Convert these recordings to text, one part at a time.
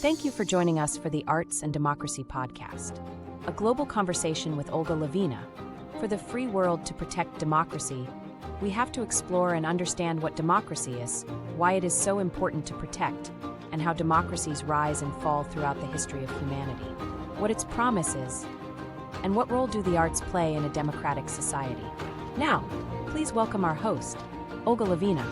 Thank you for joining us for the Arts and Democracy podcast, a global conversation with Olga Levina. For the free world to protect democracy, we have to explore and understand what democracy is, why it is so important to protect, and how democracies rise and fall throughout the history of humanity, what its promise is, and what role do the arts play in a democratic society. Now, please welcome our host, Olga Levina.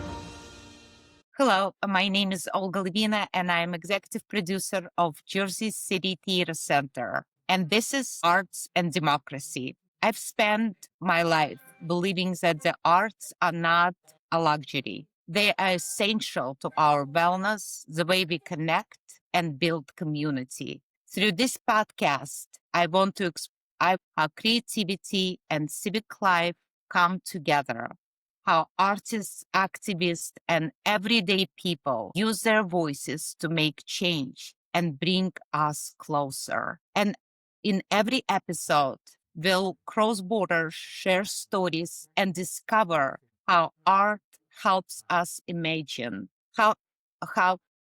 Hello, my name is Olga Levina, and I'm executive producer of Jersey City Theater Center. And this is Arts and Democracy. I've spent my life believing that the arts are not a luxury. They are essential to our wellness, the way we connect and build community. Through this podcast, I want to explore how creativity and civic life come together, how artists, activists, and everyday people use their voices to make change and bring us closer. And in every episode, we'll cross borders, share stories, and discover how art helps us imagine, how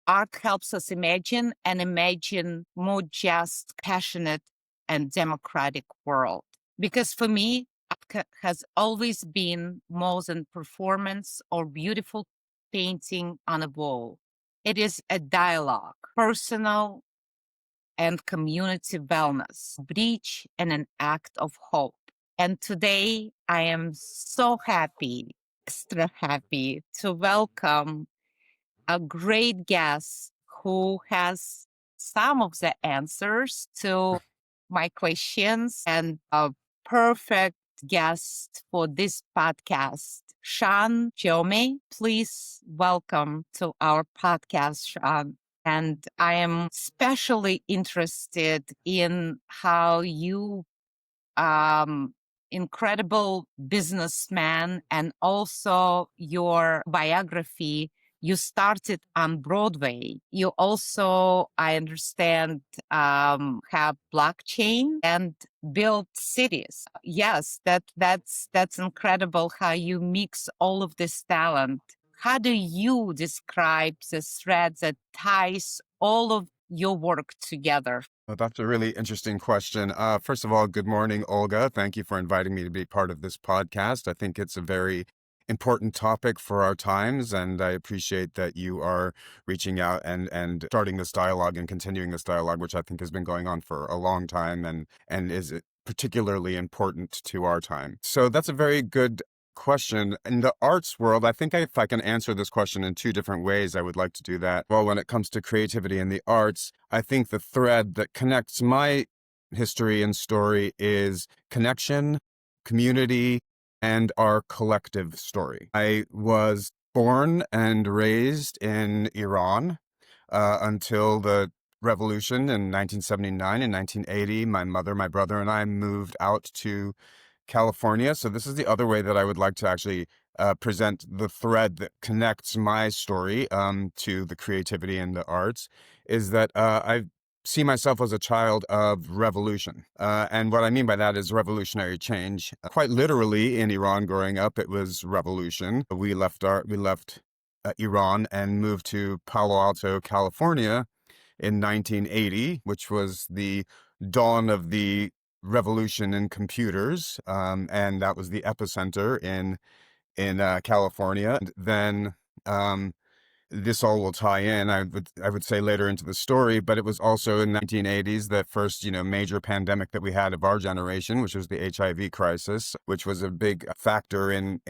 art helps us imagine and imagine more just, passionate, and democratic world. Because for me, art has always been more than performance or beautiful painting on a wall. It is a dialogue, personal and community wellness, bridge, and an act of hope. And today I am so happy, extra happy, to welcome a great guest who has some of the answers to my questions and a perfect guest for this podcast, Shawn Emamjomeh. Please welcome to our podcast, Shawn. And I am especially interested in how you, incredible businessman, and also your biography. You started on Broadway. You also, I understand, have blockchain and build cities. Yes, that's incredible how you mix all of this talent. How do you describe the thread that ties all of your work together? Well, that's a really interesting question. First of all, good morning, Olga. Thank you for inviting me to be part of this podcast. I think it's a very important topic for our times, and I appreciate that you are reaching out and starting this dialogue and continuing this dialogue, which I think has been going on for a long time and is particularly important to our time. So that's a very good question. In the arts world, I think if I can answer this question in two different ways, I would like to do that. Well, when it comes to creativity in the arts, I think the thread that connects my history and story is connection, community, and our collective story. I was born and raised in Iran until the revolution in 1979 and 1980. My mother, my brother, and I moved out to California. So this is the other way that I would like to actually present the thread that connects my story to the creativity and the arts, is that I see myself as a child of revolution. And what I mean by that is revolutionary change. Quite literally, in Iran growing up, it was revolution. We left Iran and moved to Palo Alto, California in 1980, which was the dawn of the revolution in computers, and that was the epicenter in California. And then this all will tie in, I would say, later into the story, but it was also in the 1980s the first major pandemic that we had of our generation, which was the HIV crisis, which was a big factor in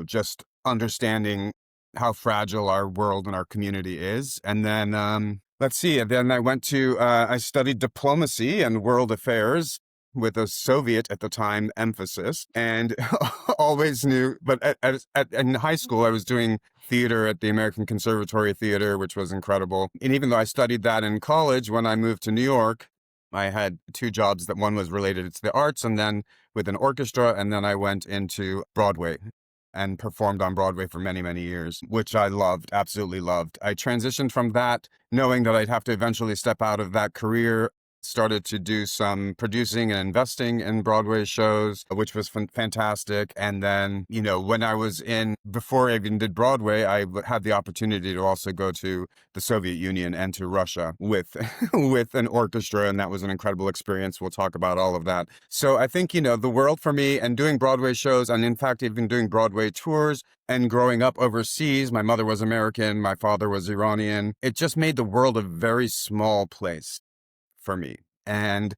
just understanding how fragile our world and our community is. And then let's see. And then I studied diplomacy and world affairs with a Soviet at the time emphasis, and always knew. But in high school, I was doing theater at the American Conservatory Theater, which was incredible. And even though I studied that in college, when I moved to New York, I had two jobs. That one was related to the arts, and then with an orchestra, and then I went into Broadway and performed on Broadway for many, many years, which I loved, absolutely loved. I transitioned from that knowing that I'd have to eventually step out of that career started to do some producing and investing in Broadway shows, which was fantastic. And then, when I was before I even did Broadway, I had the opportunity to also go to the Soviet Union and to Russia with, with an orchestra. And that was an incredible experience. We'll talk about all of that. So I think, the world for me and doing Broadway shows, and in fact, even doing Broadway tours and growing up overseas, my mother was American, my father was Iranian. It just made the world a very small place for me. And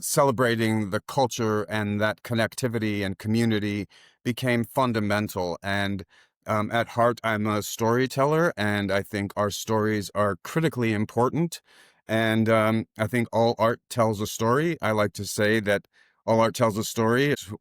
celebrating the culture and that connectivity and community became fundamental. And at heart, I'm a storyteller, and I think our stories are critically important. And I think all art tells a story. I like to say that all art tells a story. It's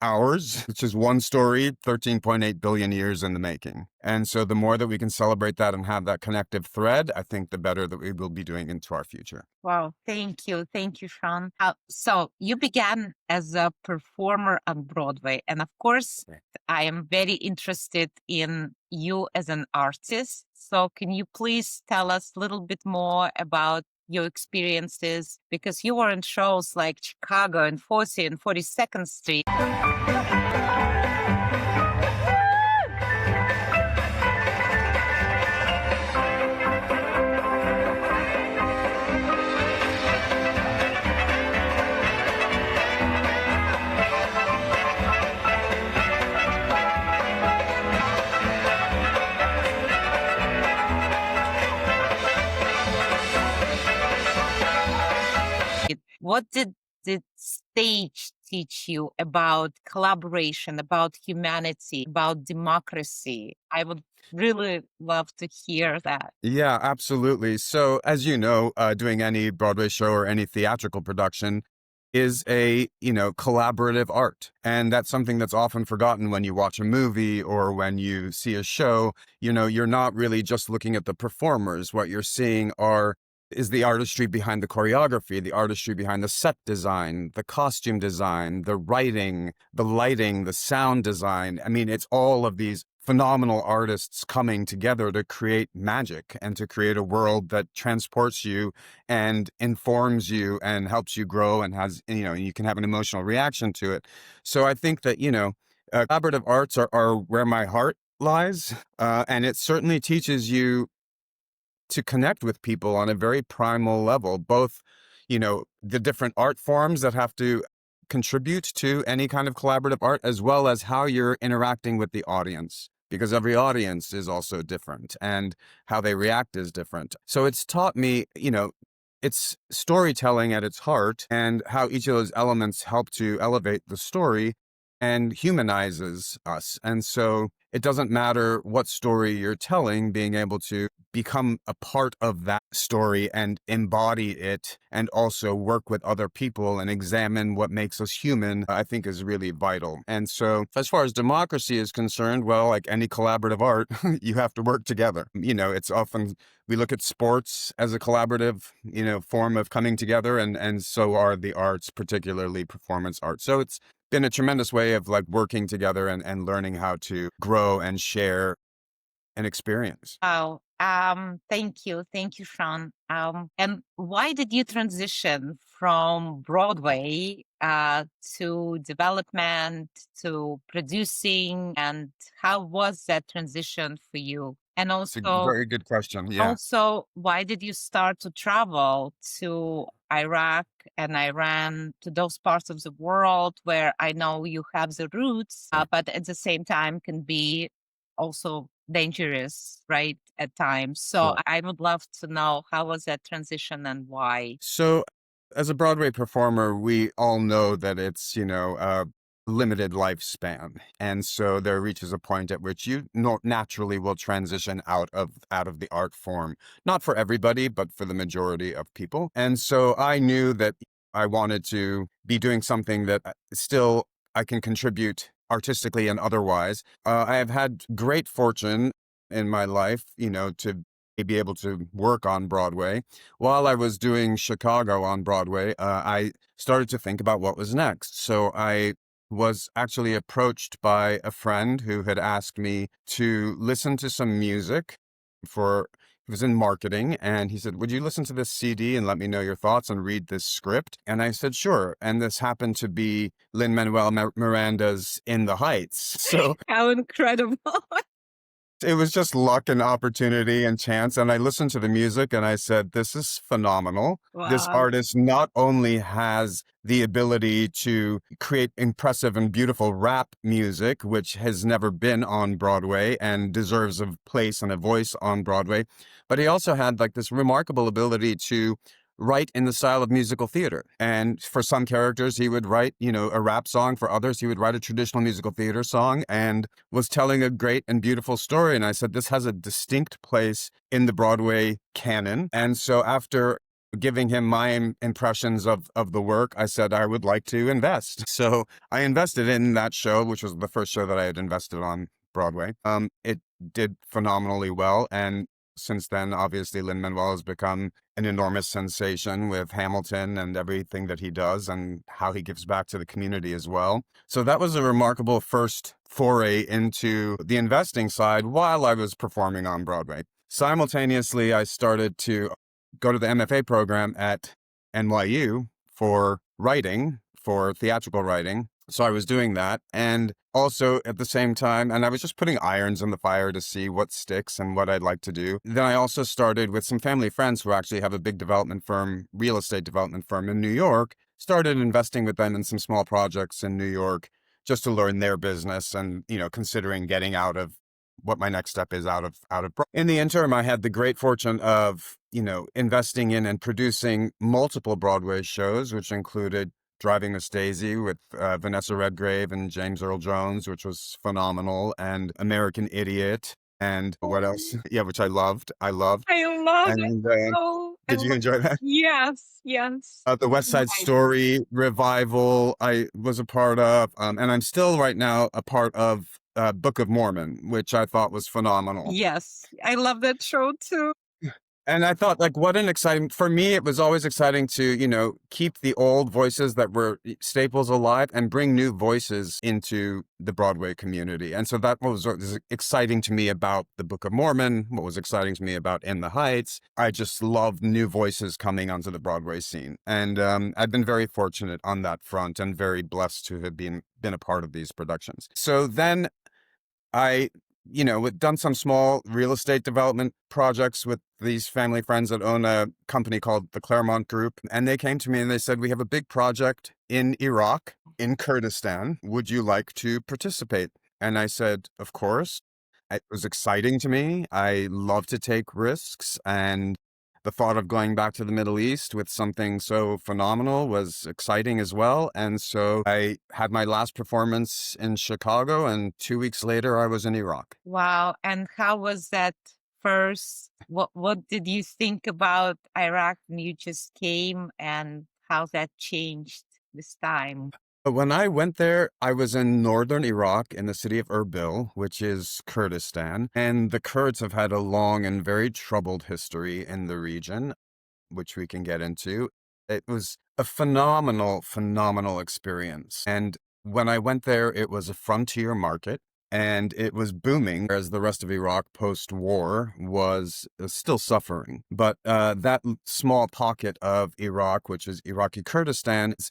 ours, which is one story, 13.8 billion years in the making. And so the more that we can celebrate that and have that connective thread, I think the better that we will be doing into our future. Wow, thank you. Thank you, Shawn. So you began as a performer on Broadway. And of course, I am very interested in you as an artist. So can you please tell us a little bit more about your experiences? Because you were in shows like Chicago and 40 and 42nd Street. What did the stage teach you about collaboration, about humanity, about democracy? I would really love to hear that. Yeah, absolutely. So, as you know, doing any Broadway show or any theatrical production is a, collaborative art. And that's something that's often forgotten when you watch a movie or when you see a show. You're not really just looking at the performers. What you're seeing is the artistry behind the choreography, the artistry behind the set design, the costume design, the writing, the lighting, the sound design. I mean, it's all of these phenomenal artists coming together to create magic and to create a world that transports you and informs you and helps you grow and has, and you can have an emotional reaction to it. So I think that, collaborative arts are where my heart lies. And it certainly teaches you to connect with people on a very primal level, both, the different art forms that have to contribute to any kind of collaborative art, as well as how you're interacting with the audience, because every audience is also different and how they react is different. So it's taught me, it's storytelling at its heart and how each of those elements help to elevate the story and humanizes us. And so it doesn't matter what story you're telling, being able to become a part of that story and embody it and also work with other people and examine what makes us human, I think is really vital. And so as far as democracy is concerned, well, like any collaborative art, you have to work together. It's often, we look at sports as a collaborative, form of coming together, and so are the arts, particularly performance art. So it's been a tremendous way of like working together and learning how to grow and share an experience. Wow. Thank you. Thank you, Shawn. And why did you transition from Broadway to development, to producing, and how was that transition for you? And It's a also, very good question. Yeah. why did you start to travel to Iraq and Iran, to those parts of the world where I know you have the roots, but at the same time can be also dangerous, right, at times. So Right. I would love to know, how was that transition and why? So, as a Broadway performer, we all know that it's, a limited lifespan. And so there reaches a point at which you naturally will transition out of the art form. Not for everybody, but for the majority of people. And so I knew that I wanted to be doing something that still I can contribute artistically and otherwise. I have had great fortune in my life, to be able to work on Broadway. While I was doing Chicago on Broadway, I started to think about what was next. So I was actually approached by a friend who had asked me to listen to some music for He was in marketing, and he said, "Would you listen to this CD and let me know your thoughts and read this script?" And I said, "Sure." And this happened to be Lin-Manuel Miranda's In the Heights. So How incredible. it was just luck and opportunity and chance. And I listened to the music and I said, this is phenomenal. This Wow. artist not only has the ability to create impressive and beautiful rap music, which has never been on Broadway and deserves a place and a voice on Broadway, but he also had like this remarkable ability to write in the style of musical theater. And for some characters, he would write, a rap song. For others, he would write a traditional musical theater song and was telling a great and beautiful story. And I said, this has a distinct place in the Broadway canon. And so after giving him my impressions of the work, I said, I would like to invest. So I invested in that show, which was the first show that I had invested on Broadway. It did phenomenally well. And since then, obviously, Lin-Manuel has become an enormous sensation with Hamilton and everything that he does and how he gives back to the community as well. So that was a remarkable first foray into the investing side while I was performing on Broadway. Simultaneously, I started to go to the MFA program at NYU for writing, for theatrical writing. So I was doing that. And also at the same time, and I was just putting irons in the fire to see what sticks and what I'd like to do. Then I also started with some family friends who actually have a big development firm, real estate development firm in New York, started investing with them in some small projects in New York just to learn their business and, considering getting out of what my next step is out of. In the interim, I had the great fortune of, investing in and producing multiple Broadway shows, which included Driving Miss Daisy with Vanessa Redgrave and James Earl Jones, which was phenomenal, and American Idiot, and what else? Yeah, which I loved. I love it. And Oh, did you enjoy that? yes. The West Side Right. Story revival I was a part of, and I'm still right now a part of Book of Mormon, which I thought was phenomenal. Yes, I love that show too. And I thought, like, what an exciting, for me, it was always exciting to, keep the old voices that were staples alive and bring new voices into the Broadway community. And so that was exciting to me about the Book of Mormon, what was exciting to me about In the Heights. I just loved new voices coming onto the Broadway scene. And I've been very fortunate on that front and very blessed to have been a part of these productions. So then I done some small real estate development projects with these family friends that own a company called the Claremont Group. And they came to me and they said, we have a big project in Iraq, in Kurdistan. Would you like to participate? And I said, of course. It was exciting to me. I love to take risks. And the thought of going back to the Middle East with something so phenomenal was exciting as well. And so I had my last performance in Chicago, and 2 weeks later, I was in Iraq. Wow. And how was that first? What did you think about Iraq when you just came, and how that changed this time? But when I went there, I was in northern Iraq in the city of Erbil, which is Kurdistan. And the Kurds have had a long and very troubled history in the region, which we can get into. It was a phenomenal experience. And when I went there, it was a frontier market and it was booming, whereas the rest of Iraq post-war was still suffering. But that small pocket of Iraq, which is Iraqi Kurdistan, is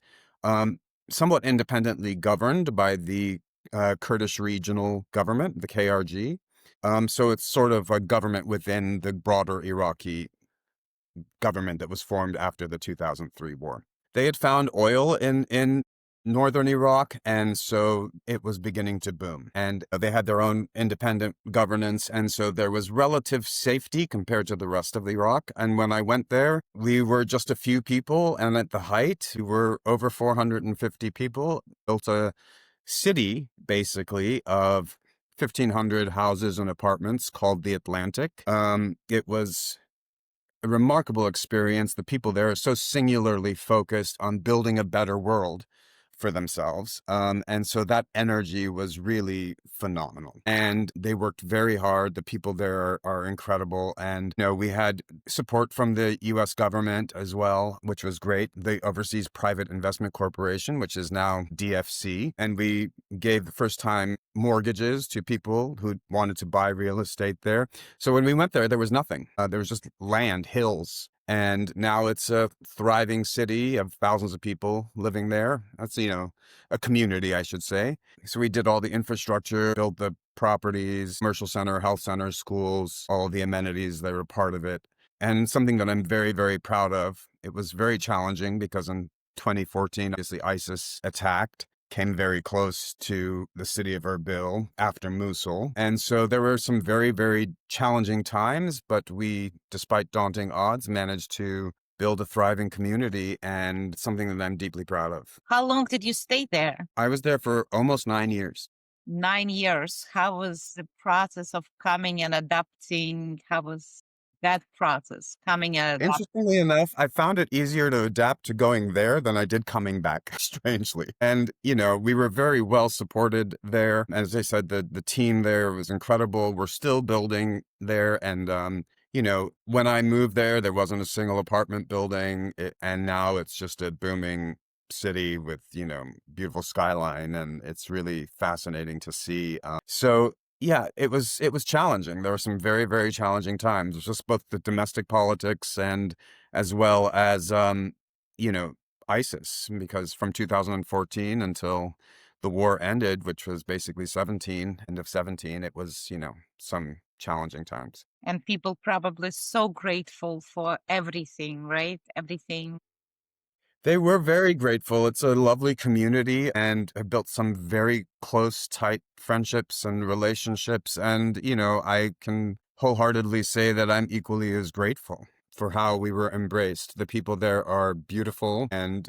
somewhat independently governed by the Kurdish regional government, the KRG. So it's sort of a government within the broader Iraqi government that was formed after the 2003 war. They had found oil in northern Iraq, and so it was beginning to boom. And they had their own independent governance, and so there was relative safety compared to the rest of Iraq. And when I went there, we were just a few people, and at the height, we were over 450 people, built a city, basically, of 1,500 houses and apartments called the Atlantic. It was a remarkable experience. The people there are so singularly focused on building a better world for themselves. And so that energy was really phenomenal. And they worked very hard. The people there are incredible. And, we had support from the U.S. government as well, which was great. The Overseas Private Investment Corporation, which is now DFC. And we gave the first time mortgages to people who wanted to buy real estate there. So when we went there was nothing. There was just land, hills. And now it's a thriving city of thousands of people living there. That's, a community, I should say. So we did all the infrastructure, built the properties, commercial center, health center, schools, all of the amenities that were part of it. And something that I'm very, very proud of. It was very challenging because in 2014, obviously ISIS attacked, came very close to the city of Erbil after Mosul. And so there were some very, very challenging times, but we, despite daunting odds, managed to build a thriving community and something that I'm deeply proud of. How long did you stay there? I was there for almost 9 years. 9 years. How was the process of coming and adapting? How was that process coming and adapting? Interestingly enough, I found it easier to adapt to going there than I did coming back, strangely. And, we were very well supported there. As I said, the team there was incredible. We're still building there. And, when I moved there wasn't a single apartment building. And now it's just a booming city with, beautiful skyline. And it's really fascinating to see. Yeah, it was challenging. There were some very, very challenging times. It was just both the domestic politics and as well as, ISIS, because from 2014 until the war ended, which was basically end of 17, it was, some challenging times. And people probably so grateful for everything, right? Everything. They were very grateful. It's a lovely community and have built some very close, tight friendships and relationships. And, I can wholeheartedly say that I'm equally as grateful for how we were embraced. The people there are beautiful and,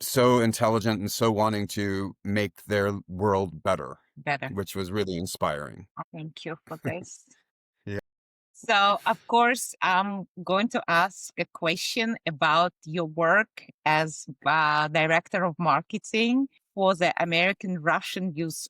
so intelligent and so wanting to make their world better, which was really inspiring. Thank you for this. Yeah. So, of course, I'm going to ask a question about your work as director of marketing for the American Russian Youth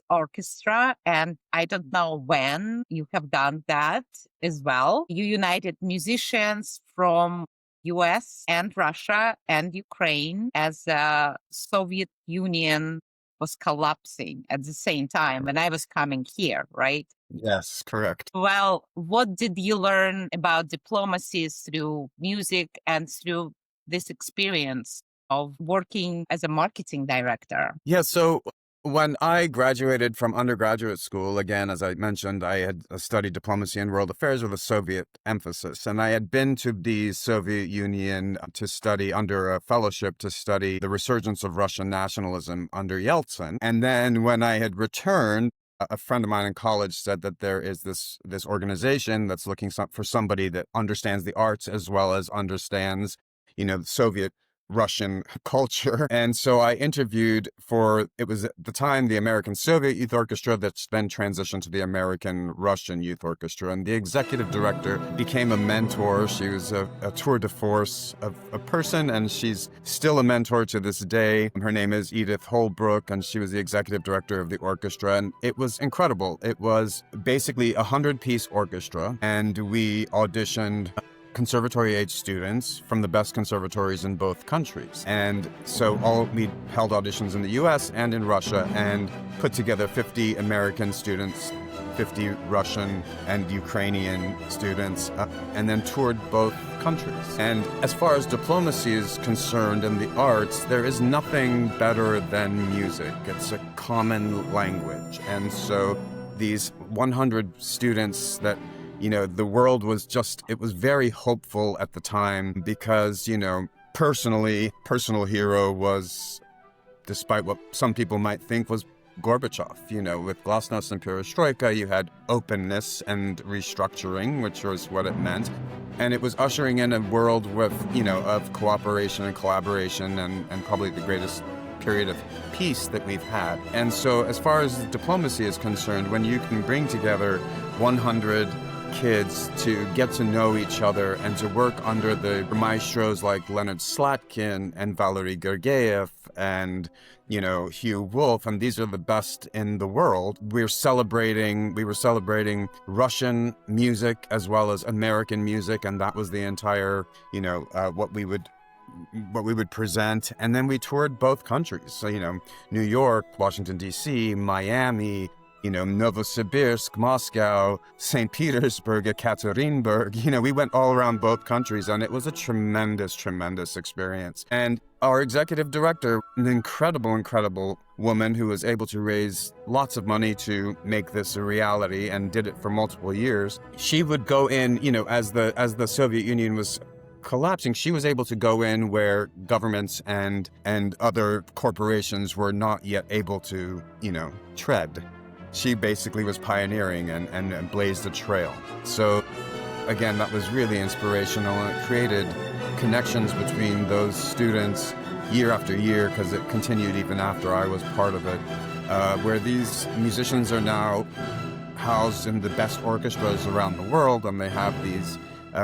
Orchestra. And I don't know when you have done that as well. You united musicians from US and Russia and Ukraine as the Soviet Union was collapsing at the same time when I was coming here, right? Yes, correct. Well, what did you learn about diplomacy through music and through this experience of working as a marketing director? Yeah, so when I graduated from undergraduate school, again, as I mentioned, I had studied diplomacy and world affairs with a Soviet emphasis. And I had been to the Soviet Union to study under a fellowship to study the resurgence of Russian nationalism under Yeltsin. And then when I had returned, a friend of mine in college said that there is this organization that's looking for somebody that understands the arts as well as understands, the Soviet Russian culture. And so I interviewed it was at the time the American Soviet Youth Orchestra that's then transitioned to the American Russian Youth Orchestra. And the executive director became a mentor. She was a tour de force of a person, and she's still a mentor to this day. Her name is Edith Holbrook, and she was the executive director of the orchestra. And it was incredible. It was basically 100-piece orchestra, and we auditioned conservatory-age students from the best conservatories in both countries. And so we held auditions in the US and in Russia and put together 50 American students, 50 Russian and Ukrainian students, and then toured both countries. And as far as diplomacy is concerned and the arts, there is nothing better than music. It's a common language. And so these 100 students that the world was it was very hopeful at the time because, personal hero was, despite what some people might think, was Gorbachev. With Glasnost and Perestroika, you had openness and restructuring, which was what it meant. And it was ushering in a world with, of cooperation and collaboration and probably the greatest period of peace that we've had. And so as far as diplomacy is concerned, when you can bring together 100 kids to get to know each other and to work under the maestros like Leonard Slatkin and Valery Gergiev and, Hugh Wolf, and these are the best in the world. We were celebrating Russian music as well as American music, and that was the entire, what we would present. And then we toured both countries. So, New York, Washington, D.C., Miami, Novosibirsk, Moscow, St. Petersburg, Ekaterinburg. We went all around both countries, and it was a tremendous, tremendous experience. And our executive director, an incredible woman who was able to raise lots of money to make this a reality and did it for multiple years. She would go in, as the Soviet Union was collapsing, she was able to go in where governments and other corporations were not yet able to, tread. She basically was pioneering and blazed a trail. So again, that was really inspirational, and it created connections between those students year after year, because it continued even after I was part of it, where these musicians are now housed in the best orchestras around the world, and they have these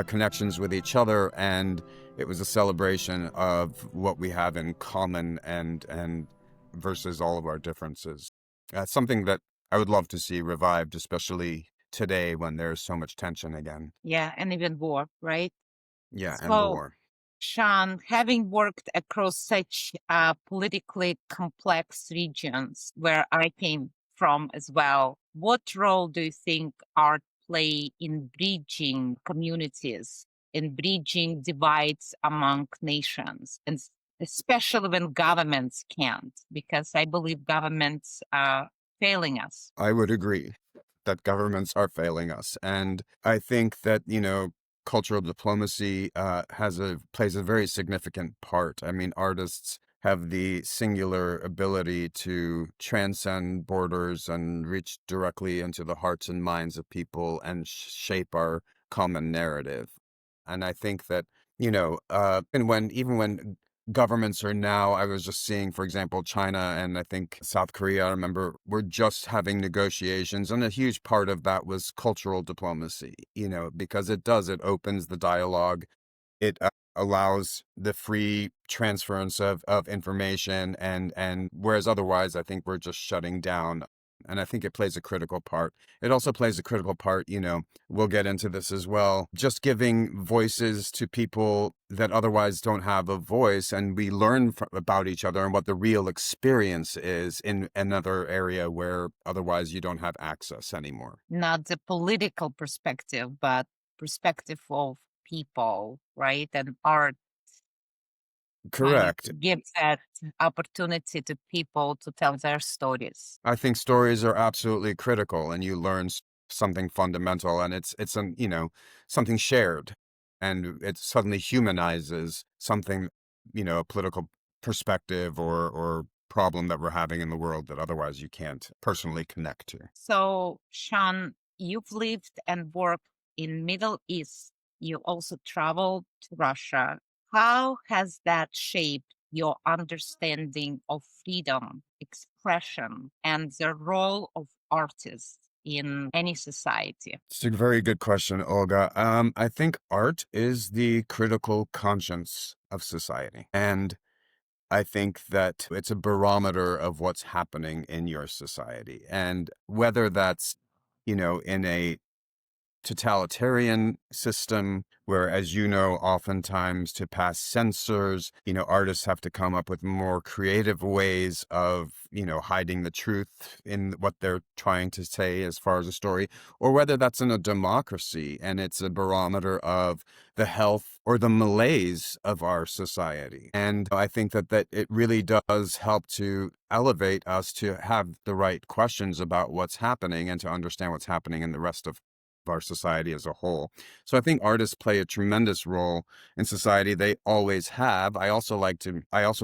connections with each other, and it was a celebration of what we have in common and versus all of our differences. Something that I would love to see revived, especially today when there's so much tension again. Yeah, and even war, right? Yeah, and So, war. Shawn, having worked across such politically complex regions where I came from as well, what role do you think art play in bridging communities, in bridging divides among nations, and especially when governments can't? Because I believe governments are failing us. I would agree that governments are failing us. And I think that, cultural diplomacy plays a very significant part. I mean, artists have the singular ability to transcend borders and reach directly into the hearts and minds of people and shape our common narrative. And I think that, even when governments are now, I was just seeing, for example, China and I think South Korea, I remember, were just having negotiations. And a huge part of that was cultural diplomacy, because it opens the dialogue. It allows the free transference of information, and whereas otherwise, I think we're just shutting down. And I think it plays a critical part. It also plays a critical part, we'll get into this as well, just giving voices to people that otherwise don't have a voice, and we learn about each other and what the real experience is in another area where otherwise you don't have access anymore. Not the political perspective, but perspective of people, right? And art Correct. gives that opportunity to people to tell their stories. I think stories are absolutely critical, and you learn something fundamental, and it's something shared, and it suddenly humanizes something, a political perspective or problem that we're having in the world that otherwise you can't personally connect to. So, Shawn, you've lived and worked in Middle East. You also traveled to Russia. How has that shaped your understanding of freedom, expression, and the role of artists in any society? It's a very good question, Olga. I think art is the critical conscience of society. And I think that it's a barometer of what's happening in your society. And whether that's, in a totalitarian system where, as oftentimes to pass censors, artists have to come up with more creative ways of, hiding the truth in what they're trying to say as far as a story, or whether that's in a democracy and it's a barometer of the health or the malaise of our society. And I think that it really does help to elevate us to have the right questions about what's happening and to understand what's happening in the rest of our society as a whole. So I think artists play a tremendous role in society. They always have. I also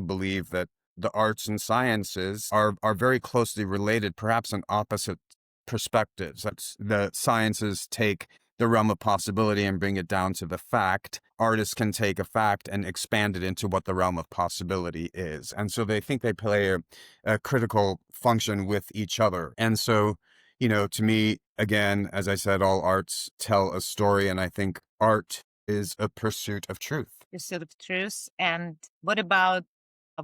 believe that the arts and sciences are very closely related, perhaps in opposite perspectives. That's the sciences take the realm of possibility and bring it down to the fact. Artists can take a fact and expand it into what the realm of possibility is. And so they think they play a critical function with each other. And so, to me, again, as I said, all arts tell a story, and I think art is a pursuit of truth. Pursuit of truth. And what about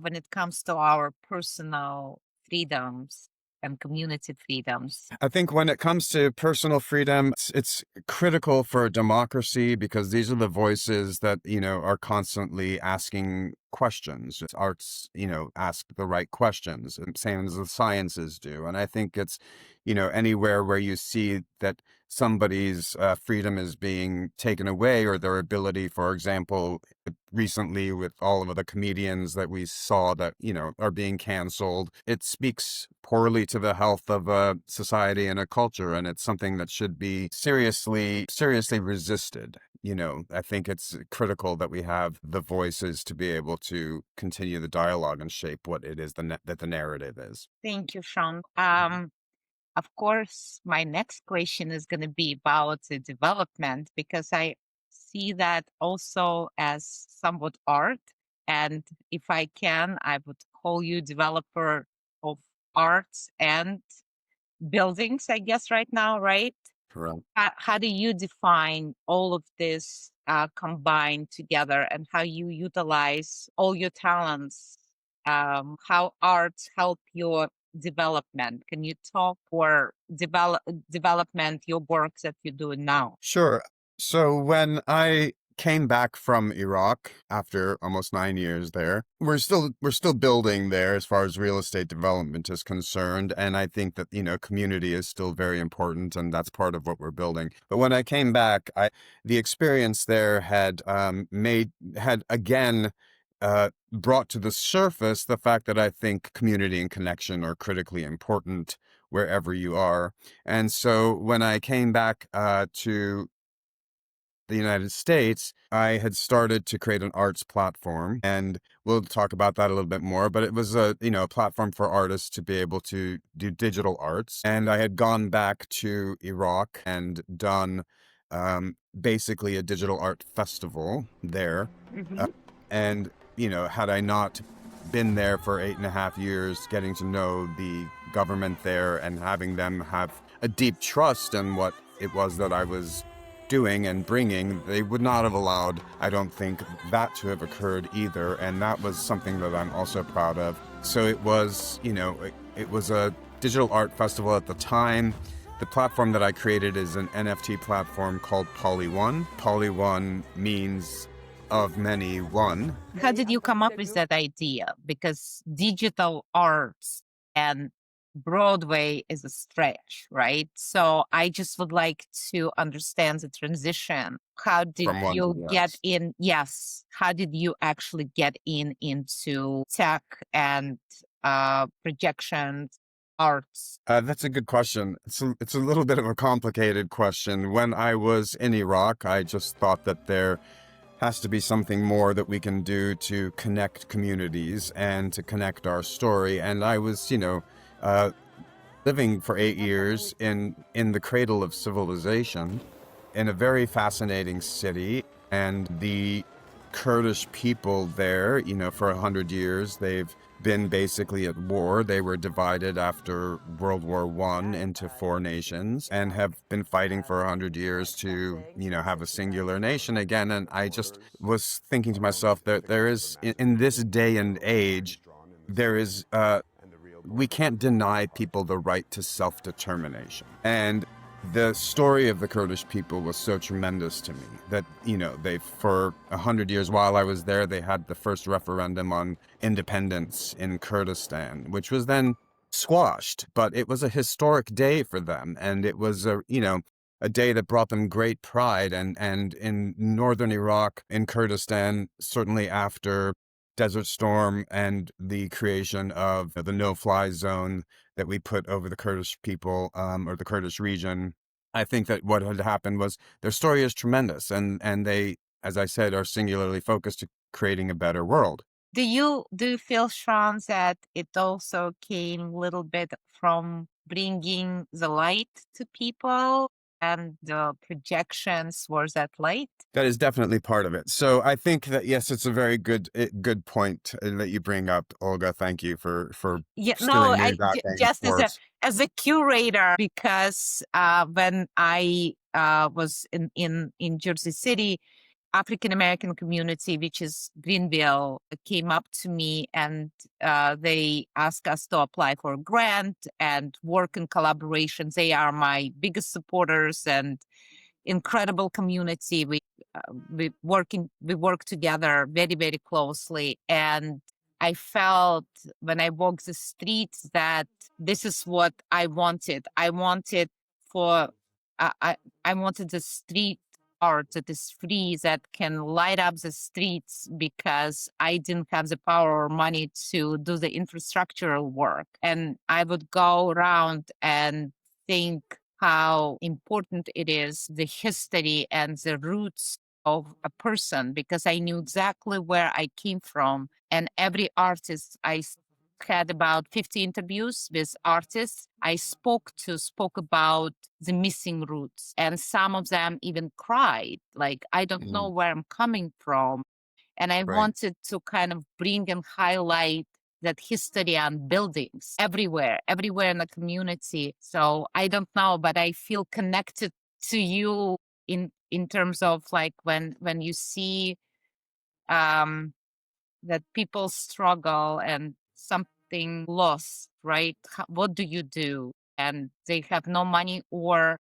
when it comes to our personal freedoms and community freedoms? I think when it comes to personal freedom, it's critical for democracy because these are the voices that, are constantly asking questions. Arts, ask the right questions, and same as the sciences do. And I think it's, anywhere where you see that somebody's freedom is being taken away or their ability, for example, recently with all of the comedians that we saw that, are being canceled, it speaks poorly to the health of a society and a culture. And it's something that should be seriously resisted. I think it's critical that we have the voices to be able to continue the dialogue and shape what it is that the narrative is. Thank you, Shawn. Of course, my next question is going to be about the development because I see that also as somewhat art. And if I can, I would call you developer of arts and buildings, I guess, right now, right? Correct. How do you define all of this combined together and how you utilize all your talents? How arts help your development? Can you talk or development your work that you're doing now? Sure. So when I came back from Iraq after almost 9 years there, we're still building there as far as real estate development is concerned, and I think that community is still very important, and that's part of what we're building. But when I came back, the experience there had again brought to the surface the fact that I think community and connection are critically important wherever you are. And so when I came back to the United States, I had started to create an arts platform, and we'll talk about that a little bit more, but it was a platform for artists to be able to do digital arts. And I had gone back to Iraq and done basically a digital art festival there. Mm-hmm. And, had I not been there for 8.5 years, getting to know the government there and having them have a deep trust in what it was that I was doing and bringing, they would not have allowed, I don't think, that to have occurred either. And that was something that I'm also proud of. So it was, it was a digital art festival at the time. The platform that I created is an NFT platform called PolyOne. PolyOne means of many one. How did you come up with that idea? Because digital arts and Broadway is a stretch, right? So I just would like to understand the transition. How did you get in? Yes. How did you actually get into tech and projections, arts? That's a good question. It's a little bit of a complicated question. When I was in Iraq, I just thought that there has to be something more that we can do to connect communities and to connect our story. And I was, living for 8 years in the cradle of civilization in a very fascinating city. And the Kurdish people there, for 100 years, they've been basically at war. They were divided after World War I into 4 nations and have been fighting for 100 years to, have a singular nation again. And I just was thinking to myself that there is, in this day and age, there is, we can't deny people the right to self-determination. And the story of the Kurdish people was so tremendous to me that, they, for 100 years while I was there, they had the first referendum on independence in Kurdistan, which was then squashed. But it was a historic day for them. And it was a day that brought them great pride. And in northern Iraq, in Kurdistan, certainly after Desert Storm and the creation of the no-fly zone that we put over the Kurdish people, or the Kurdish region, I think that what had happened was their story is tremendous, and they, as I said, are singularly focused to creating a better world. Do you feel, Shawn, that it also came a little bit from bringing the light to people and the projections were that light? That is definitely part of it. So I think that, yes, it's a very good point that you bring up, Olga. Thank you for just as a curator, because when I was in Jersey City, African-American community, which is Greenville, came up to me and they asked us to apply for a grant and work in collaboration. They are my biggest supporters and incredible community. We work together very, very closely. And I felt when I walked the streets that this is what I wanted. I wanted for I wanted the street art that is free, that can light up the streets, because I didn't have the power or money to do the infrastructural work. And I would go around and think how important it is, the history and the roots of a person, because I knew exactly where I came from. And every artist had about 50 interviews with artists I spoke about the missing roots. And some of them even cried, like, I don't know where I'm coming from. And I wanted to kind of bring and highlight that history and buildings everywhere in the community. So I don't know, but I feel connected to you in terms of like when you see that people struggle and something lost, right? What do you do? And they have no money or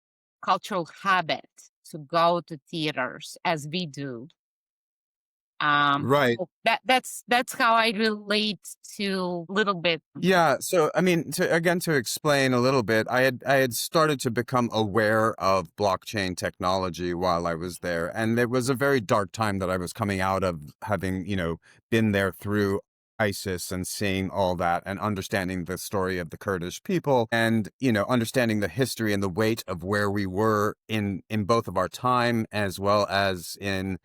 cultural habit to go to theaters as we do. Right. So that's how I relate to a little bit. Yeah. So, I mean, to explain a little bit, I had started to become aware of blockchain technology while I was there. And it was a very dark time that I was coming out of, having, been there through ISIS and seeing all that and understanding the story of the Kurdish people and, understanding the history and the weight of where we were in both of our time as well as in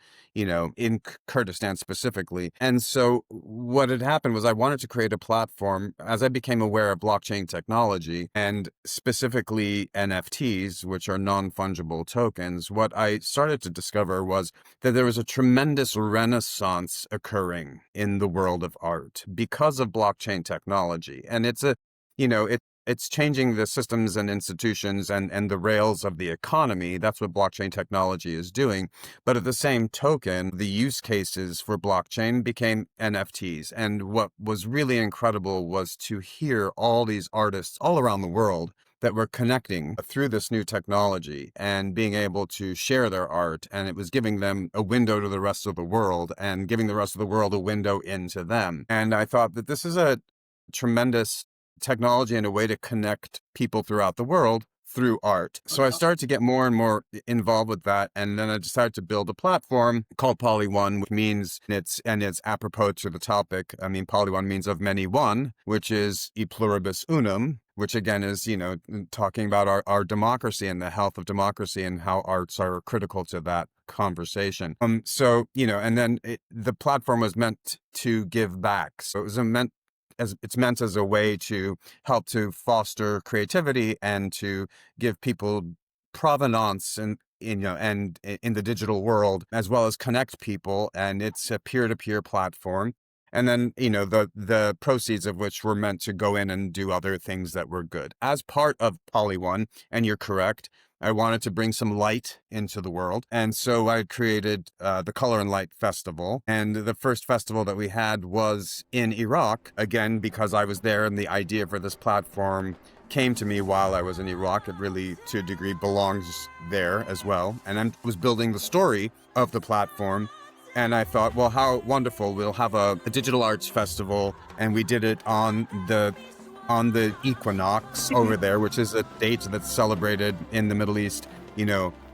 Kurdistan specifically. And so what had happened was I wanted to create a platform as I became aware of blockchain technology and specifically NFTs, which are non-fungible tokens. What I started to discover was that there was a tremendous renaissance occurring in the world of art because of blockchain technology. And it's changing the systems and institutions and the rails of the economy. That's what blockchain technology is doing. But at the same token, the use cases for blockchain became NFTs. And what was really incredible was to hear all these artists all around the world that were connecting through this new technology and being able to share their art. And it was giving them a window to the rest of the world and giving the rest of the world a window into them. And I thought that this is a tremendous technology and a way to connect people throughout the world through art. So I started to get more and more involved with that. And then I decided to build a platform called PolyOne, which means it's apropos to the topic. I mean, PolyOne means of many one, which is e pluribus unum, which again is, talking about our democracy and the health of democracy and how arts are critical to that conversation. So, and then the platform was meant to give back. So it was meant as a way to help to foster creativity and to give people provenance and in the digital world, as well as connect people. And it's a peer-to-peer platform. And then, the proceeds of which were meant to go in and do other things that were good. As part of PolyOne, and you're correct, I wanted to bring some light into the world. And so I created the Color and Light Festival. And the first festival that we had was in Iraq, again, because I was there and the idea for this platform came to me while I was in Iraq. It really, to a degree, belongs there as well. And I was building the story of the platform. And I thought, well, how wonderful. We'll have a digital arts festival. And we did it on the equinox over there, which is a date that's celebrated in the Middle East,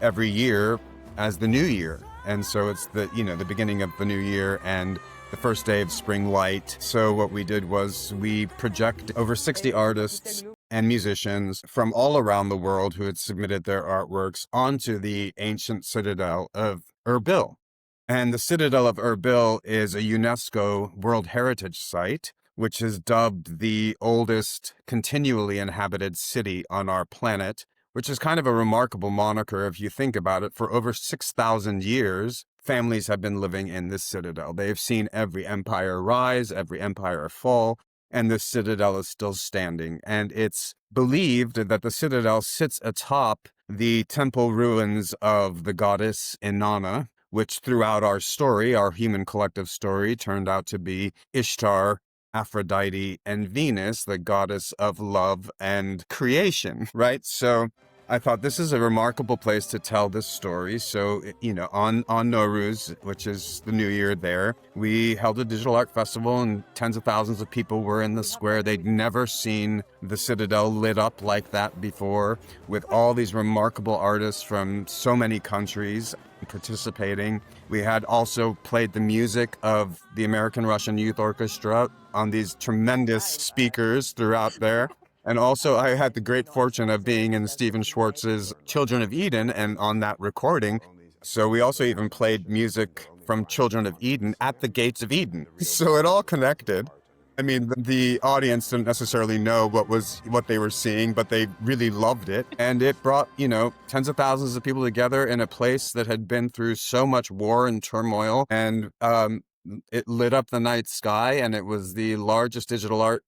every year as the New Year. And so it's the beginning of the new year and the first day of spring light. So what we did was we project over 60 artists and musicians from all around the world who had submitted their artworks onto the ancient Citadel of Erbil. And the Citadel of Erbil is a UNESCO World Heritage Site, which is dubbed the oldest continually inhabited city on our planet, which is kind of a remarkable moniker if you think about it. For over 6,000 years, families have been living in this citadel. They've seen every empire rise, every empire fall, and the citadel is still standing. And it's believed that the citadel sits atop the temple ruins of the goddess Inanna, which throughout our story, our human collective story, turned out to be Ishtar, Aphrodite, and Venus, the goddess of love and creation, right? So I thought this is a remarkable place to tell this story. So, on Nowruz, which is the new year there, we held a digital art festival and tens of thousands of people were in the square. They'd never seen the Citadel lit up like that before, with all these remarkable artists from so many countries participating. We had also played the music of the American Russian Youth Orchestra on these tremendous speakers throughout there. And also, I had the great fortune of being in Stephen Schwartz's Children of Eden and on that recording. So we also even played music from Children of Eden at the gates of Eden. So it all connected. I mean, the audience didn't necessarily know what they were seeing, but they really loved it. And it brought, tens of thousands of people together in a place that had been through so much war and turmoil. And it lit up the night sky, and it was the largest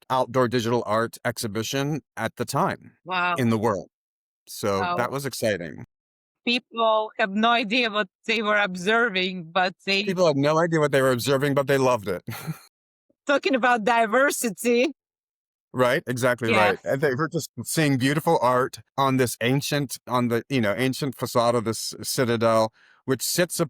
outdoor digital art exhibition at the time in the world. So that was exciting. People have no idea what they were observing, but People had no idea what they were observing, but they loved it. Talking about diversity. Right, exactly right. And they were just seeing beautiful art on this ancient facade of this citadel, which sits above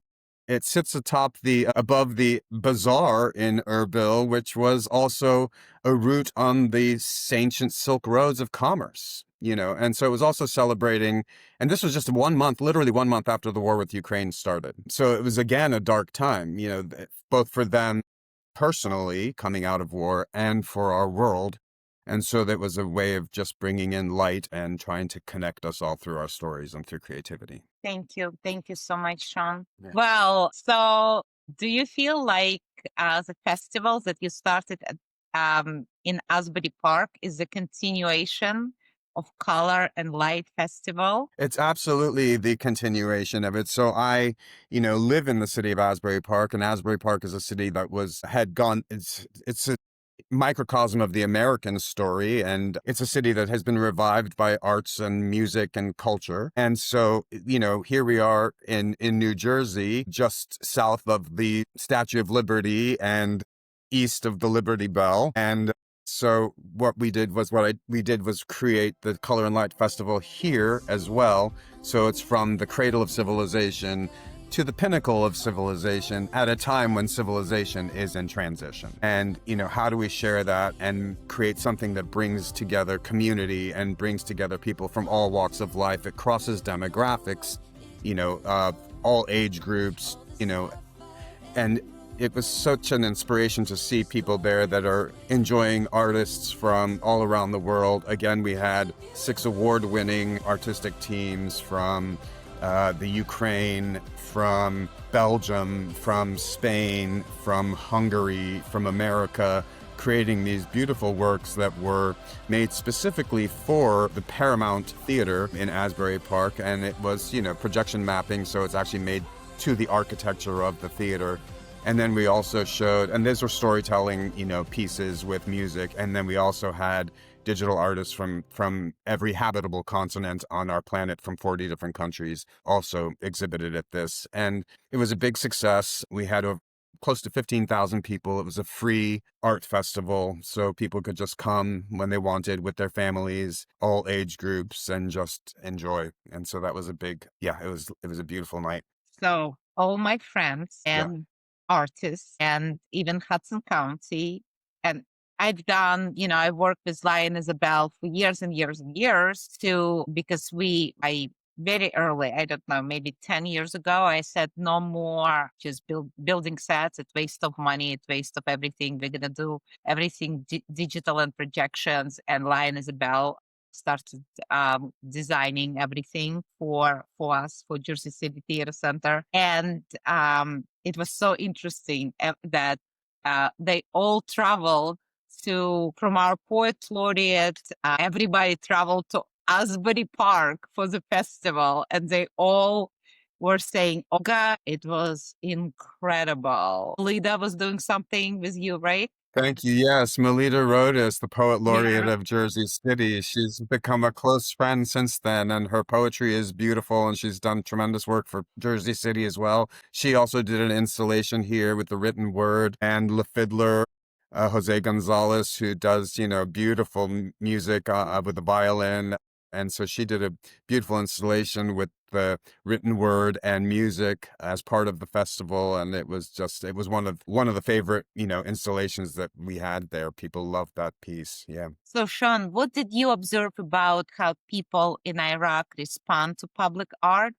the bazaar in Erbil, which was also a route on the ancient Silk Roads of commerce, and so it was also celebrating, and this was just literally 1 month after the war with Ukraine started. So it was again a dark time, both for them personally coming out of war and for our world. And so that was a way of just bringing in light and trying to connect us all through our stories and through creativity. Thank you. Thank you so much, Shawn. Yeah. Well, so do you feel like the festival that you started in Asbury Park is a continuation of Color and Light Festival? It's absolutely the continuation of it. So I, live in the city of Asbury Park, and Asbury Park is a city that it's a microcosm of the American story, and it's a city that has been revived by arts and music and culture. And so, here we are in New Jersey, just south of the Statue of Liberty and east of the Liberty Bell. And so what we did was create the Color and Light Festival here as well. So it's from the cradle of civilization to the pinnacle of civilization at a time when civilization is in transition. And, how do we share that and create something that brings together community and brings together people from all walks of life? It crosses demographics, all age groups, and it was such an inspiration to see people there that are enjoying artists from all around the world. Again, we had 6 award-winning artistic teams from the Ukraine, from Belgium, from Spain, from Hungary, from America, creating these beautiful works that were made specifically for the Paramount Theater in Asbury Park. And it was, projection mapping, so it's actually made to the architecture of the theater. And then we also showed, and these were storytelling, pieces with music. And then we also had digital artists from every habitable continent on our planet from 40 different countries also exhibited at this. And it was a big success. We had close to 15,000 people. It was a free art festival, so people could just come when they wanted with their families, all age groups, and just enjoy. And so that was it was a beautiful night. So all my friends and artists and even Hudson County, and I've done, I worked with Lion Isabel for years and years and years because I very early, I don't know, maybe 10 years ago, I said no more just building sets. It's waste of money. It's waste of everything. We're going to do everything digital and projections. And Lion Isabel started designing everything for us, for Jersey City Theater Center. And it was so interesting that they all traveled from our poet laureate, everybody traveled to Asbury Park for the festival, and they all were saying, Olga, it was incredible. Lida was doing something with you, right? Thank you. Yes, Melita Rodas, the poet laureate Yeah. of Jersey City. She's become a close friend since then, and her poetry is beautiful, and she's done tremendous work for Jersey City as well. She also did an installation here with the written word, and Le Fiddler, Jose Gonzalez, who does, beautiful music with the violin. And so she did a beautiful installation with the written word and music as part of the festival, and it was one of the favorite installations that we had there. People loved that piece. Yeah. So, Shawn, what did you observe about how people in Iraq respond to public art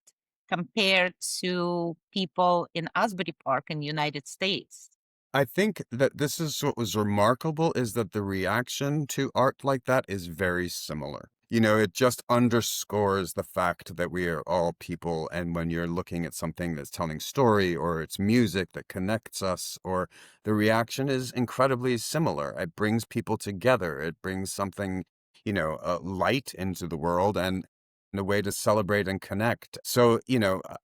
compared to people in Asbury Park in the United States? I think that this is what was remarkable, is that the reaction to art like that is very similar. It just underscores the fact that we are all people. And when you're looking at something that's telling story, or it's music that connects us, or the reaction is incredibly similar. It brings people together. It brings something, light into the world, and a way to celebrate and connect. So,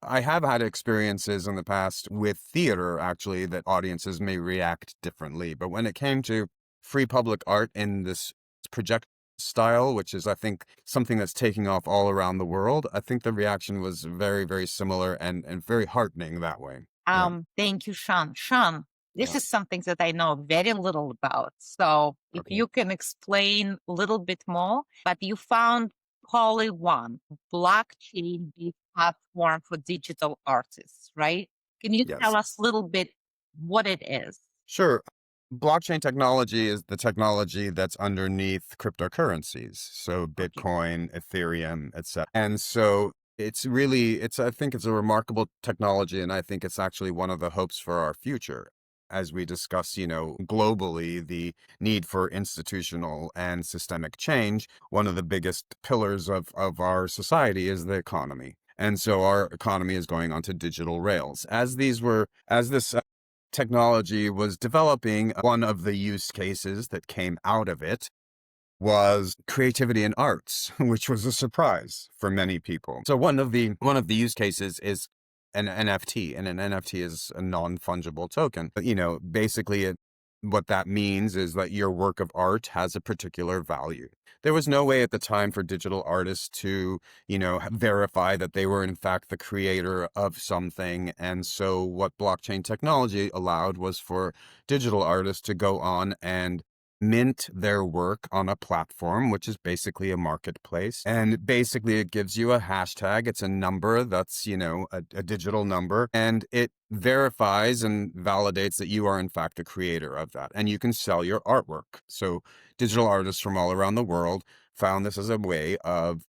I have had experiences in the past with theater, actually, that audiences may react differently. But when it came to free public art in this project style, which is, I think, something that's taking off all around the world, I think the reaction was very, very similar, and very heartening that way. Yeah. Thank you, Shawn. Shawn, this Yeah. is something that I know very little about. So if Okay. you can explain a little bit more, but you found PolyOne, blockchain-based platform for digital artists, right? Can you tell Yes. us a little bit what it is? Sure. Blockchain technology is the technology that's underneath cryptocurrencies. So Okay. Bitcoin, Ethereum, etc. And so I think it's a remarkable technology. And I think it's actually one of the hopes for our future. As we discuss, globally, the need for institutional and systemic change, one of the biggest pillars of our society is the economy. And so our economy is going onto digital rails. As this technology was developing, one of the use cases that came out of it was creativity in arts, which was a surprise for many people. So one of the use cases is an NFT, and an NFT is a non-fungible token. But, basically what that means is that your work of art has a particular value. There was no way at the time for digital artists to, verify that they were in fact the creator of something. And so what blockchain technology allowed was for digital artists to go on and mint their work on a platform, which is basically a marketplace. And basically it gives you a hashtag. It's a number that's, a digital number, and it verifies and validates that you are in fact the creator of that. And you can sell your artwork. So digital artists from all around the world found this as a way of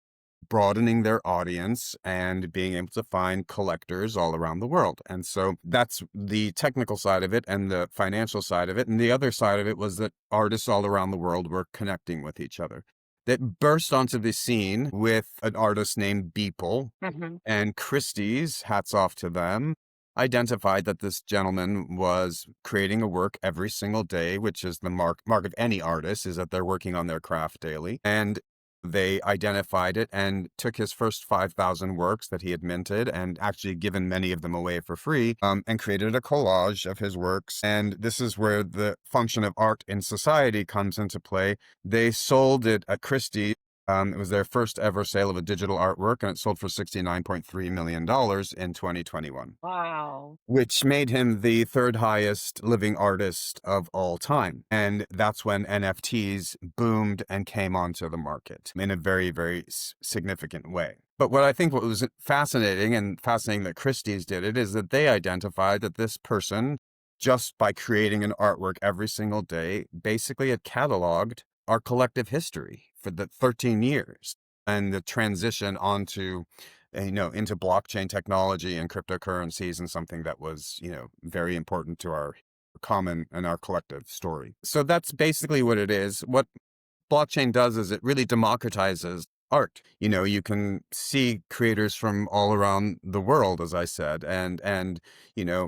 broadening their audience and being able to find collectors all around the world. And so that's the technical side of it and the financial side of it. And the other side of it was that artists all around the world were connecting with each other. That burst onto the scene with an artist named Beeple, Mhm. and Christie's, hats off to them, identified that this gentleman was creating a work every single day, which is the mark of any artist, is that they're working on their craft daily. And they identified it and took his first 5,000 works that he had minted, and actually given many of them away for free, and created a collage of his works. And this is where the function of art in society comes into play. They sold it at Christie's. It was their first ever sale of a digital artwork, and it sold for $69.3 million in 2021, Wow. which made him the third highest living artist of all time. And that's when NFTs boomed and came onto the market in a very, very significant way. But what was fascinating that Christie's did it, is that they identified that this person, just by creating an artwork every single day, basically had cataloged our collective history for the 13 years, and the transition onto into blockchain technology and cryptocurrencies, and something that was, very important to our common and our collective story. So that's basically what it is. What blockchain does is it really democratizes art. You can see creators from all around the world, as I said, and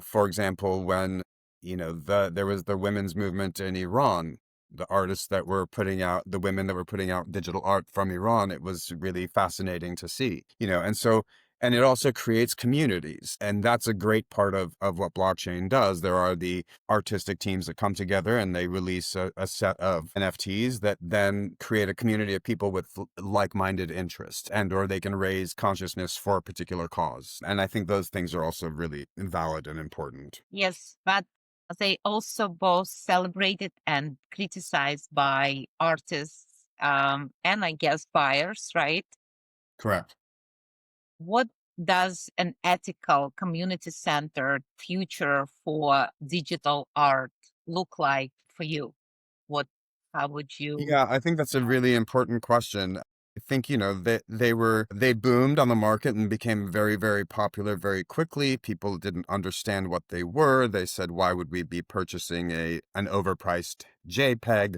for example, when there was the women's movement in Iran, the women that were putting out digital art from Iran, it was really fascinating to see. And so And it also creates communities. And that's a great part of what blockchain does. There are the artistic teams that come together and they release a set of NFTs that then create a community of people with like-minded interests, and or they can raise consciousness for a particular cause. And I think those things are also really valid and important. Yes, but they also both celebrated and criticized by artists and I guess buyers, right? Correct. What does an ethical community-centered future for digital art look like for you? How would you? Yeah, I think that's a really important question. I think, they boomed on the market and became very, very popular very quickly. People didn't understand what they were. They said, why would we be purchasing an overpriced JPEG?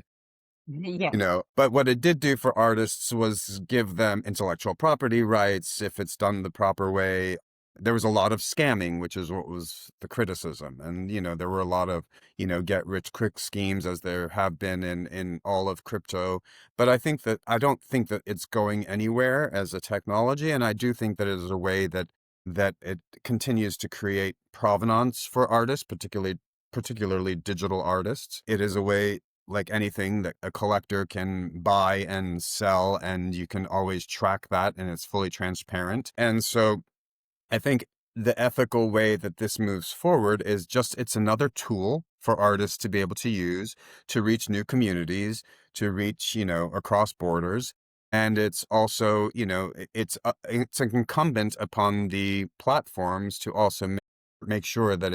Yes. But what it did do for artists was give them intellectual property rights if it's done the proper way. There was a lot of scamming, which is what was the criticism. And, there were a lot of, get rich quick schemes, as there have been in all of crypto. But I don't think that it's going anywhere as a technology. And I do think that it is a way that it continues to create provenance for artists, particularly digital artists. It is a way, like anything, that a collector can buy and sell, and you can always track that, and it's fully transparent. And so I think the ethical way that this moves forward is just, it's another tool for artists to be able to use to reach new communities, to reach, across borders. And it's also, it's incumbent upon the platforms to also make sure that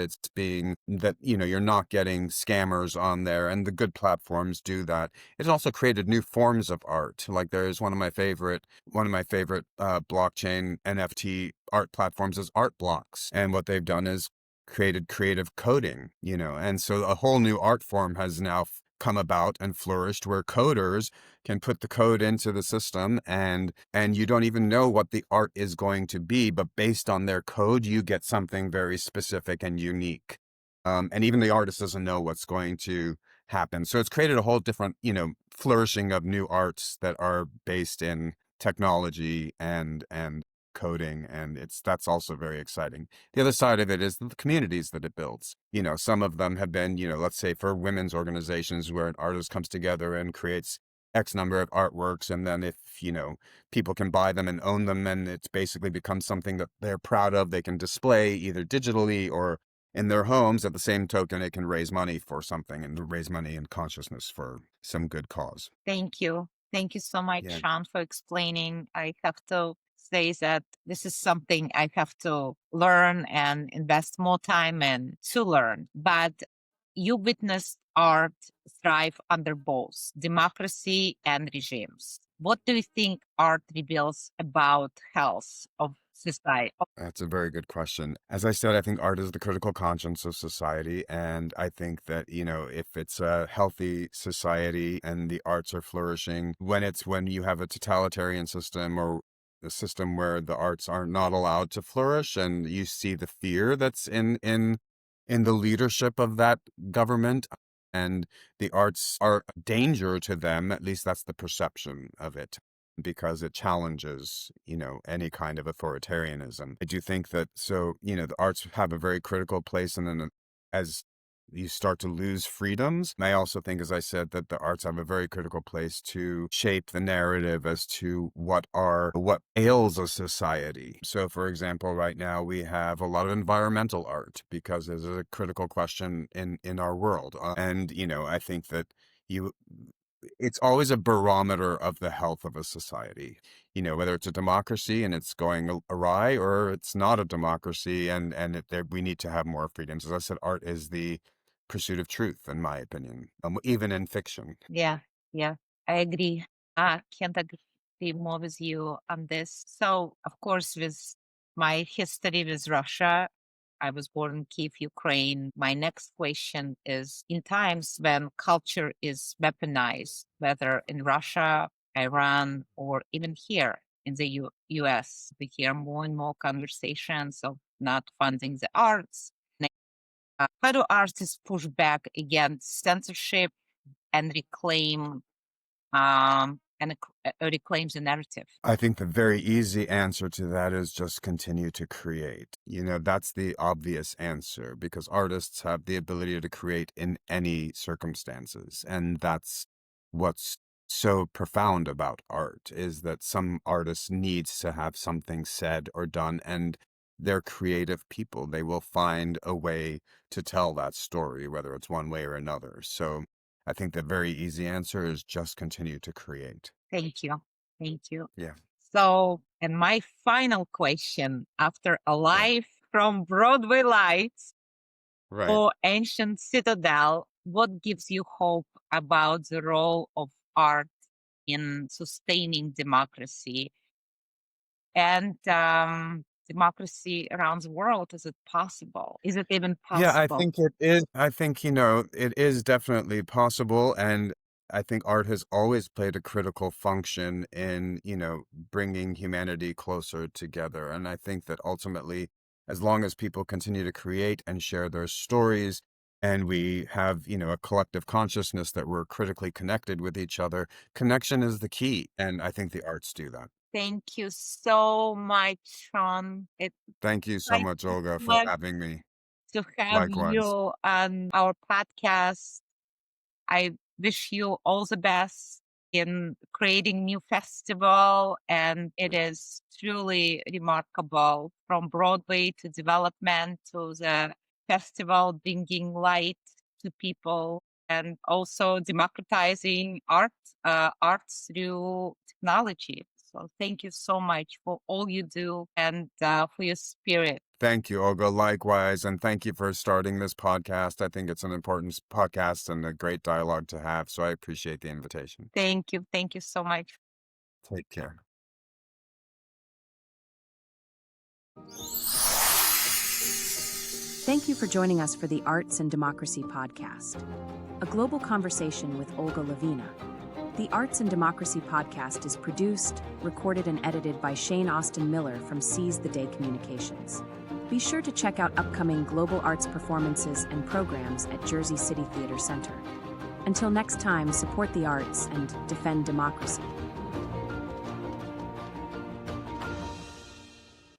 you're not getting scammers on there, and the good platforms do that. It's also created new forms of art. Like, there's one of my favorite blockchain NFT art platforms is Art Blocks, and what they've done is created creative coding, and so a whole new art form has now come about and flourished, where coders can put the code into the system, and you don't even know what the art is going to be, but based on their code, you get something very specific and unique. And even the artist doesn't know what's going to happen. So it's created a whole different, flourishing of new arts that are based in technology and coding, and that's also very exciting. The other side of it is the communities that it builds. Some of them have been, let's say for women's organizations, where an artist comes together and creates X number of artworks, and then if, people can buy them and own them, and it's basically becomes something that they're proud of, they can display either digitally or in their homes. At the same token, it can raise money for something, and raise money and consciousness for some good cause. Thank you. Thank you so much, Yeah. Shawn, for explaining. I have to say that this is something I have to learn and invest more time in to learn. But you witnessed art thrive under both democracy and regimes. What do you think art reveals about health of society? That's a very good question. As I said, I think art is the critical conscience of society. And I think that, if it's a healthy society and the arts are flourishing, when you have a totalitarian system, or a system where the arts are not allowed to flourish, and you see the fear that's in the leadership of that government, and the arts are a danger to them, at least that's the perception of it, because it challenges, any kind of authoritarianism. I do think that, the arts have a very critical place, and then as you start to lose freedoms, I also think, as I said, that the arts have a very critical place to shape the narrative as to what ails a society. So, for example, right now we have a lot of environmental art, because there's a critical question in our world. And, I think that it's always a barometer of the health of a society, whether it's a democracy and it's going awry, or it's not a democracy, and we need to have more freedoms. As I said, art is the pursuit of truth, in my opinion, even in fiction. Yeah, yeah, I agree. I can't agree more with you on this. So, of course, with my history with Russia, I was born in Kiev, Ukraine. My next question is, in times when culture is weaponized, whether in Russia, Iran, or even here in the US, we hear more and more conversations of not funding the arts. How do artists push back against censorship and reclaim and reclaims the narrative? I think the very easy answer to that is just continue to create. That's the obvious answer because artists have the ability to create in any circumstances. And that's what's so profound about art is that some artists need to have something said or done, and they're creative people. They will find a way to tell that story, whether it's one way or another. So I think the very easy answer is just continue to create. Thank you. Thank you. Yeah. So, and my final question after a Right. live from Broadway lights Right. or ancient citadel, what gives you hope about the role of art in sustaining democracy and democracy around the world? Is it possible? Is it even Yeah, I possible? think it is. I think, it is definitely possible. And I think art has always played a critical function in, bringing humanity closer together. And I think that ultimately, as long as people continue to create and share their stories, and we have, a collective consciousness that we're critically connected with each other, connection is the key. And I think the arts do that. Thank you so much, Shawn. It's Thank you so like much, a Olga, for pleasure having me. to have Likewise. you on our podcast. I wish you all the best in creating new festival, and it is truly remarkable from Broadway to development to the festival bringing light to people and also democratizing arts through technology. So thank you so much for all you do and for your spirit. Thank you, Olga. Likewise. And thank you for starting this podcast. I think it's an important podcast and a great dialogue to have. So I appreciate the invitation. Thank you. Thank you so much. Take care. Thank you for joining us for the Arts and Democracy podcast, a global conversation with Olga Levina. The Arts and Democracy podcast is produced, recorded, and edited by Shane Austin Miller from Seize the Day Communications. Be sure to check out upcoming global arts performances and programs at Jersey City Theater Center. Until next time, support the arts and defend democracy.